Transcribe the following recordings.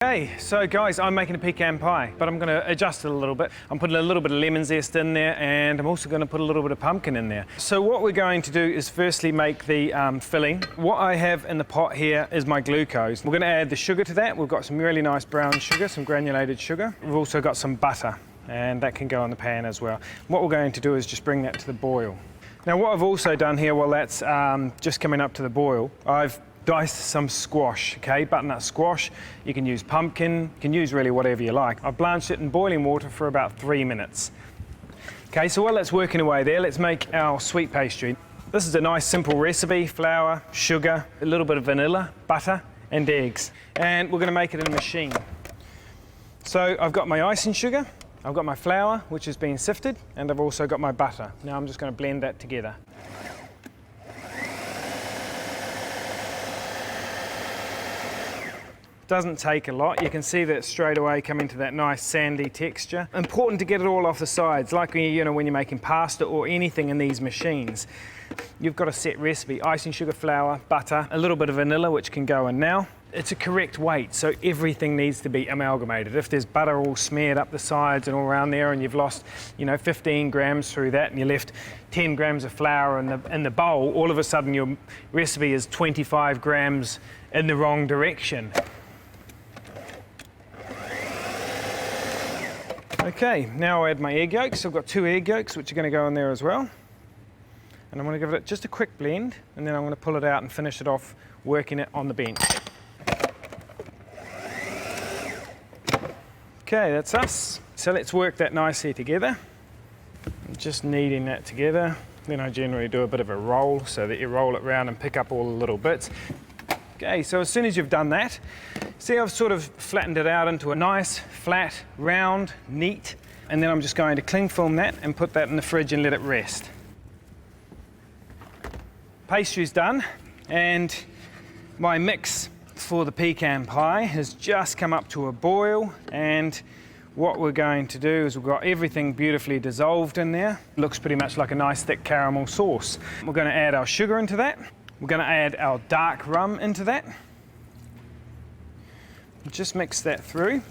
Hey, so guys, I'm making a pecan pie, but I'm going to adjust it a little bit. I'm putting a little bit of lemon zest in there, and I'm also going to put a little bit of pumpkin in there. So what we're going to do is firstly make the filling. What I have in the pot here is my glucose. We're going to add the sugar to that. We've got some really nice brown sugar, some granulated sugar. We've also got some butter, and that can go in the pan as well. What we're going to do is just bring that to the boil. Now what I've also done here, while that's just coming up to the boil, I've diced some squash, okay, butternut squash. You can use pumpkin, you can use really whatever you like. I've blanched it in boiling water for about 3 minutes. Okay, so while that's working away there, let's make our sweet pastry. This is a nice simple recipe: flour, sugar, a little bit of vanilla, butter and eggs. And we're going to make it in a machine. So I've got my icing sugar, I've got my flour, which has been sifted, and I've also got my butter. Now I'm just going to blend that together. Doesn't take a lot. You can see that straight away come into that nice sandy texture. Important to get it all off the sides, like when you're making pasta or anything in these machines. You've got a set recipe: icing sugar, flour, butter, a little bit of vanilla, which can go in now. It's a correct weight, so everything needs to be amalgamated. If there's butter all smeared up the sides and all around there, and you've lost 15 grams through that, and you left 10 grams of flour in the bowl, all of a sudden your recipe is 25 grams in the wrong direction. Okay, now I'll add my egg yolks. I've got 2 egg yolks which are going to go in there as well. And I'm going to give it just a quick blend, and then I'm going to pull it out and finish it off working it on the bench. Okay, that's us. So let's work that nicely together. I'm just kneading that together. Then I generally do a bit of a roll so that you roll it round and pick up all the little bits. Okay, so as soon as you've done that, see, I've sort of flattened it out into a nice, flat, round, neat, and then I'm just going to cling film that and put that in the fridge and let it rest. Pastry's done, and my mix for the pecan pie has just come up to a boil, and what we're going to do is we've got everything beautifully dissolved in there. It looks pretty much like a nice thick caramel sauce. We're going to add our sugar into that. We're going to add our dark rum into that. Just mix that through.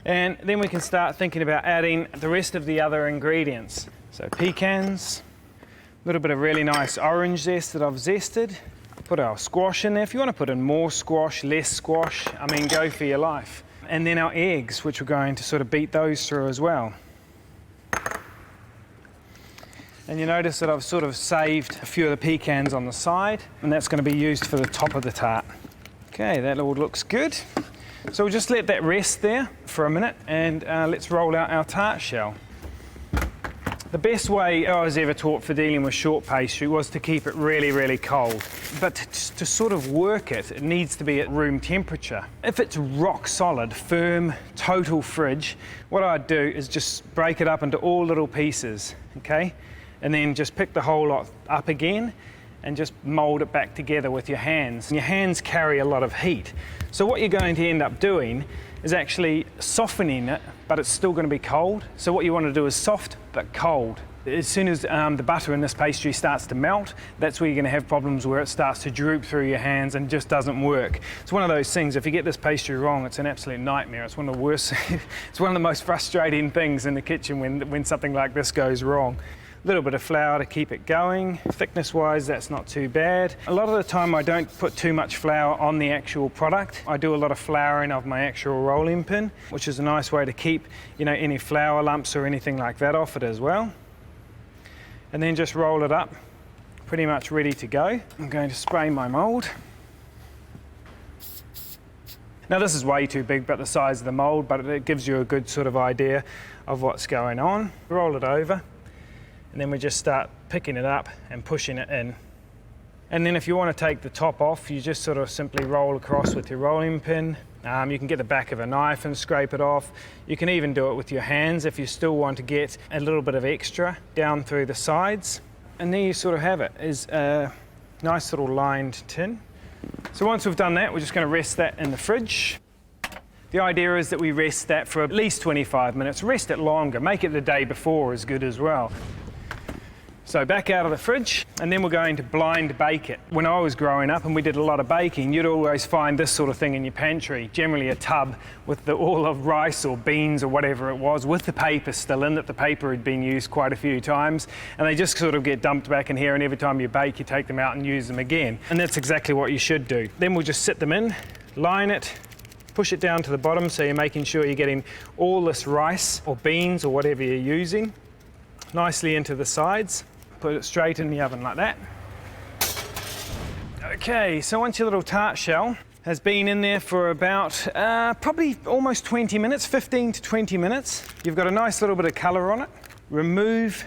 And then we can start thinking about adding the rest of the other ingredients. So pecans, a little bit of really nice orange zest that I've zested. Put our squash in there. If you want to put in more squash, less squash, I mean, go for your life. And then our eggs, which we're going to sort of beat those through as well. And you notice that I've sort of saved a few of the pecans on the side, and that's going to be used for the top of the tart. Okay, that all looks good. So we'll just let that rest there for a minute, and let's roll out our tart shell. The best way I was ever taught for dealing with short pastry was to keep it really, really cold. But to sort of work it, it needs to be at room temperature. If it's rock solid, firm, total fridge, what I'd do is just break it up into all little pieces, okay? And then just pick the whole lot up again and just mould it back together with your hands. And your hands carry a lot of heat. So what you're going to end up doing is actually softening it, but it's still going to be cold. So what you want to do is soft but cold. As soon as the butter in this pastry starts to melt, that's where you're going to have problems where it starts to droop through your hands and just doesn't work. It's one of those things, if you get this pastry wrong, it's an absolute nightmare. It's one of the worst, it's one of the most frustrating things in the kitchen when something like this goes wrong. A little bit of flour to keep it going. Thickness-wise, that's not too bad. A lot of the time, I don't put too much flour on the actual product. I do a lot of flouring of my actual rolling pin, which is a nice way to keep, any flour lumps or anything like that off it as well. And then just roll it up, pretty much ready to go. I'm going to spray my mould. Now this is way too big, but the size of the mould, but it gives you a good sort of idea of what's going on. Roll it over. And then we just start picking it up and pushing it in. And then if you want to take the top off, you just sort of simply roll across with your rolling pin. You can get the back of a knife and scrape it off. You can even do it with your hands if you still want to get a little bit of extra down through the sides. And there you sort of have it, is a nice little lined tin. So once we've done that, we're just going to rest that in the fridge. The idea is that we rest that for at least 25 minutes. Rest it longer. Make it the day before is good as well. So back out of the fridge, and then we're going to blind bake it. When I was growing up and we did a lot of baking, you'd always find this sort of thing in your pantry, generally a tub with all of rice or beans or whatever it was, with the paper still in, that the paper had been used quite a few times, and they just sort of get dumped back in here, and every time you bake, you take them out and use them again. And that's exactly what you should do. Then we'll just sit them in, line it, push it down to the bottom, so you're making sure you're getting all this rice or beans or whatever you're using nicely into the sides. Put it straight in the oven like that. Okay, so once your little tart shell has been in there for about probably almost 20 minutes, 15 to 20 minutes, you've got a nice little bit of colour on it. Remove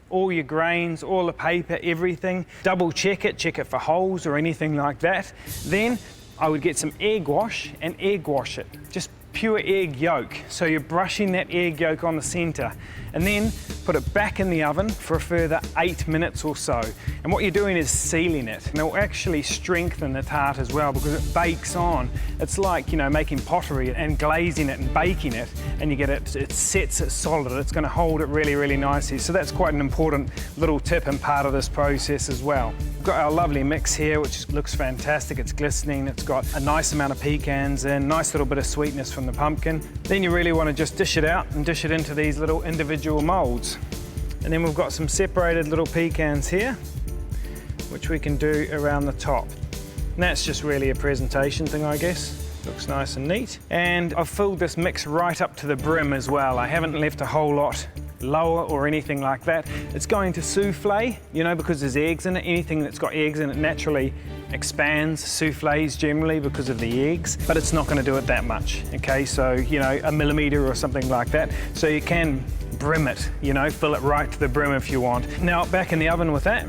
all your grains, all the paper, everything. Double check it for holes or anything like that. Then I would get some egg wash and egg wash it. Just pure egg yolk. So you're brushing that egg yolk on the centre, and then put it back in the oven for a further 8 minutes or so. And what you're doing is sealing it, and it will actually strengthen the tart as well, because it bakes on. It's like, you know, making pottery and glazing it and baking it, and you get it sets it solid. It's going to hold it really, really nicely. So that's quite an important little tip and part of this process as well. We've got our lovely mix here, which looks fantastic. It's glistening. It's got a nice amount of pecans in, nice little bit of sweetness from the pumpkin. Then you really want to just dish it out and dish it into these little individual moulds. And then we've got some separated little pecans here, which we can do around the top. And that's just really a presentation thing, I guess. Looks nice and neat. And I've filled this mix right up to the brim as well. I haven't left a whole lot lower or anything like that. It's going to souffle, you know, because there's eggs in it. Anything that's got eggs in it naturally expands, souffles generally because of the eggs, but it's not going to do it that much, okay? So, you know, a millimetre or something like that. So you can brim it, you know, fill it right to the brim if you want. Now, back in the oven with that,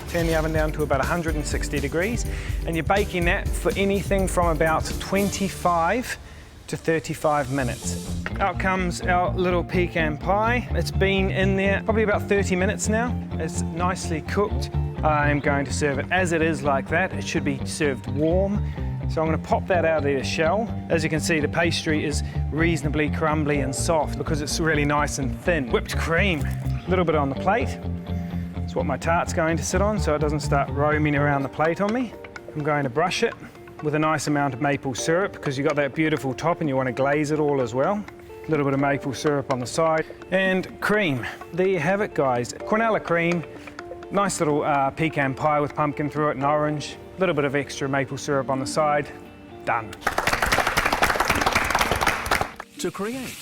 turn the oven down to about 160 degrees, and you're baking that for anything from about 25 to 35 minutes. Out comes our little pecan pie. It's been in there probably about 30 minutes now. It's nicely cooked. I'm going to serve it as it is like that. It should be served warm. So I'm going to pop that out of the shell. As you can see, the pastry is reasonably crumbly and soft because it's really nice and thin. Whipped cream, a little bit on the plate. That's what my tart's going to sit on so it doesn't start roaming around the plate on me. I'm going to brush it with a nice amount of maple syrup because you've got that beautiful top and you want to glaze it all as well. A little bit of maple syrup on the side and cream. There you have it, guys. Quinella cream, nice little pecan pie with pumpkin through it and orange. A little bit of extra maple syrup on the side. Done. To create